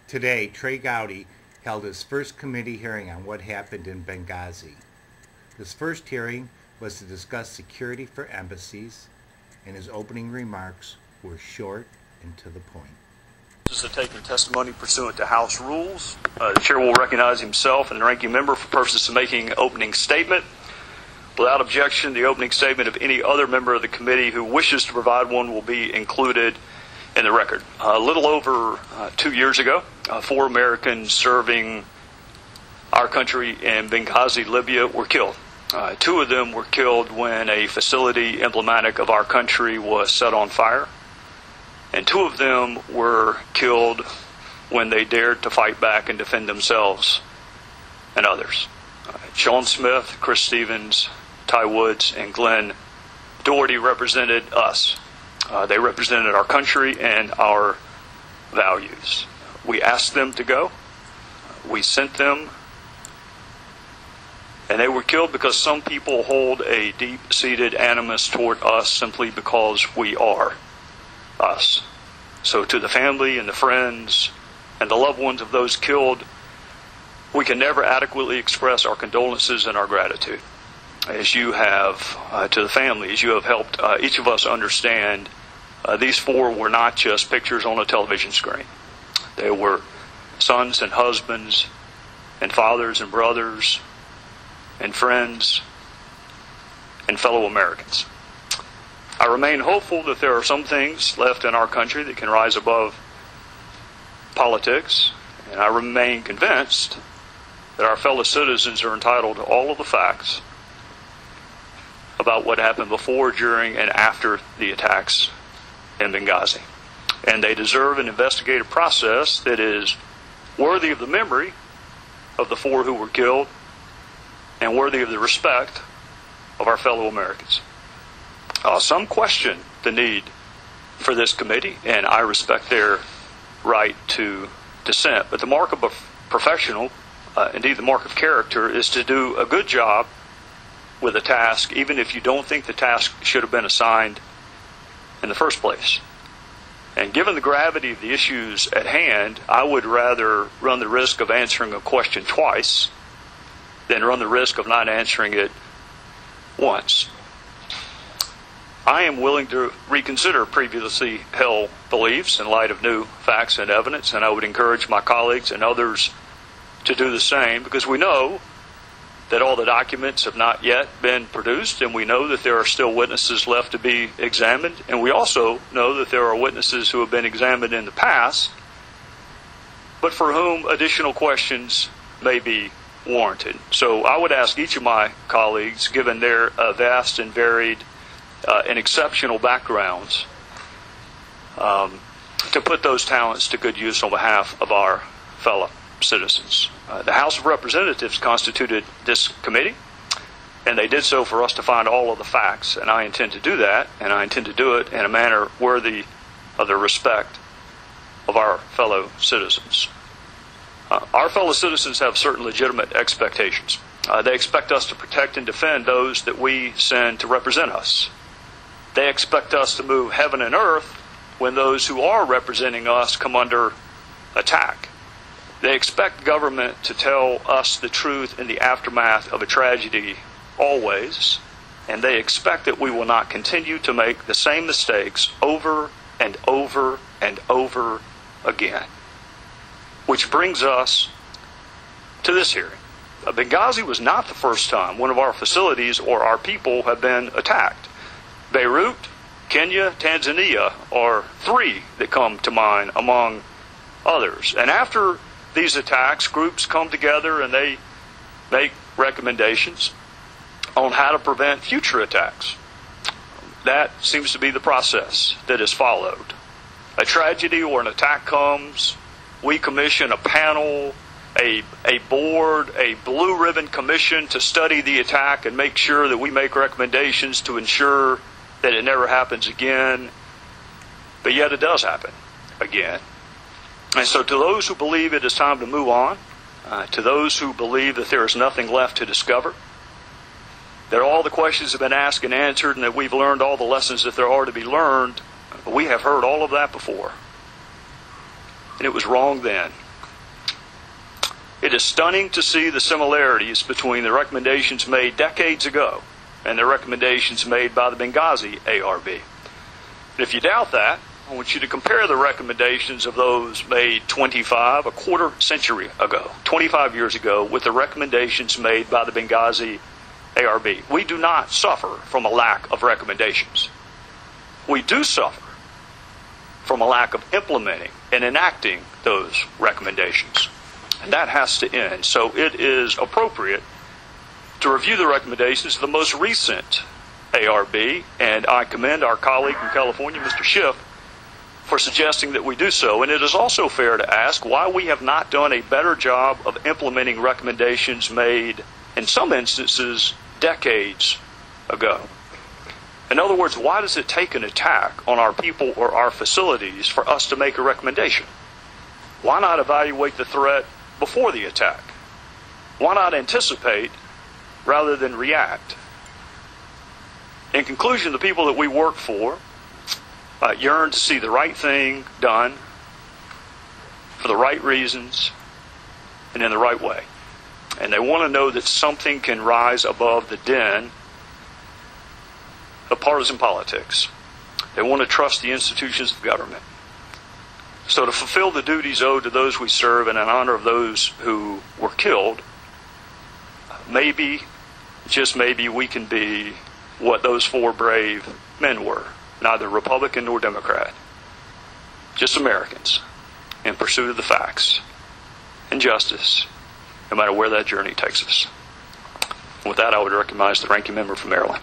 Today, Trey Gowdy held his first committee hearing on what happened in Benghazi. This first hearing was to discuss security for embassies, and his opening remarks were short and to the point. This is taking testimony pursuant to House rules. The chair will recognize himself and the ranking member for purposes of making an opening statement. Without objection, the opening statement of any other member of the committee who wishes to provide one will be included in the record. A little over 2 years ago, 4 Americans serving our country in Benghazi, Libya, were killed. 2 of them were killed when a facility emblematic of our country was set on fire. And 2 of them were killed when they dared to fight back and defend themselves and others. Sean Smith, Chris Stevens, Ty Woods, and Glenn Doherty represented us. They represented our country and our values. We asked them to go. We sent them. And they were killed because some people hold a deep-seated animus toward us simply because we are us. So to the family and the friends and the loved ones of those killed, we can never adequately express our condolences and our gratitude. As you have, to the family, as you have helped each of us understand, these 4 were not just pictures on a television screen. They were sons and husbands and fathers and brothers and friends and fellow Americans. I remain hopeful that there are some things left in our country that can rise above politics, and I remain convinced that our fellow citizens are entitled to all of the facts about what happened before, during, and after the attacks in Benghazi. And they deserve an investigative process that is worthy of the memory of the 4 who were killed and worthy of the respect of our fellow Americans. Some question the need for this committee, and I respect their right to dissent. But the mark of a professional, indeed the mark of character, is to do a good job with a task, even if you don't think the task should have been assigned in the first place. And given the gravity of the issues at hand, I would rather run the risk of answering a question twice than run the risk of not answering it once. I am willing to reconsider previously held beliefs in light of new facts and evidence, and I would encourage my colleagues and others to do the same, because we know that all the documents have not yet been produced, and we know that there are still witnesses left to be examined, and we also know that there are witnesses who have been examined in the past, but for whom additional questions may be warranted. So I would ask each of my colleagues, given their vast and varied and exceptional backgrounds, to put those talents to good use on behalf of our fellow citizens. The House of Representatives constituted this committee, and they did so for us to find all of the facts, and I intend to do that, and I intend to do it in a manner worthy of the respect of our fellow citizens. Our fellow citizens have certain legitimate expectations. They expect us to protect and defend those that we send to represent us. They expect us to move heaven and earth when those who are representing us come under attack. They expect government to tell us the truth in the aftermath of a tragedy always, and they expect that we will not continue to make the same mistakes over and over and over again. Which brings us to this hearing. Benghazi was not the first time one of our facilities or our people have been attacked. Beirut, Kenya, Tanzania are 3 that come to mind among others. And after these attacks, groups come together and they make recommendations on how to prevent future attacks. That seems to be the process that is followed. A tragedy or an attack comes, we commission a panel, a board, a blue ribbon commission to study the attack and make sure that we make recommendations to ensure that it never happens again. But yet it does happen again. And so to those who believe it is time to move on, to those who believe that there is nothing left to discover, that all the questions have been asked and answered, and that we've learned all the lessons that there are to be learned, we have heard all of that before. And it was wrong then. It is stunning to see the similarities between the recommendations made decades ago and the recommendations made by the Benghazi ARB. And if you doubt that, I want you to compare the recommendations of those made a quarter century ago, 25 years ago, with the recommendations made by the Benghazi ARB. We do not suffer from a lack of recommendations. We do suffer from a lack of implementing and enacting those recommendations. And that has to end. So it is appropriate to review the recommendations of the most recent ARB, and I commend our colleague from California, Mr. Schiff, for suggesting that we do so. And it is also fair to ask why we have not done a better job of implementing recommendations made, in some instances, decades ago. In other words, why does it take an attack on our people or our facilities for us to make a recommendation? Why not evaluate the threat before the attack? Why not anticipate rather than react? In conclusion, the people that we work for yearn to see the right thing done for the right reasons and in the right way. And they want to know that something can rise above the din of partisan politics. They want to trust the institutions of government. So to fulfill the duties owed to those we serve and in honor of those who were killed, maybe, just maybe, we can be what those four brave men were. Neither Republican nor Democrat. Just Americans in pursuit of the facts and justice, no matter where that journey takes us. With that, I would recognize the ranking member from Maryland.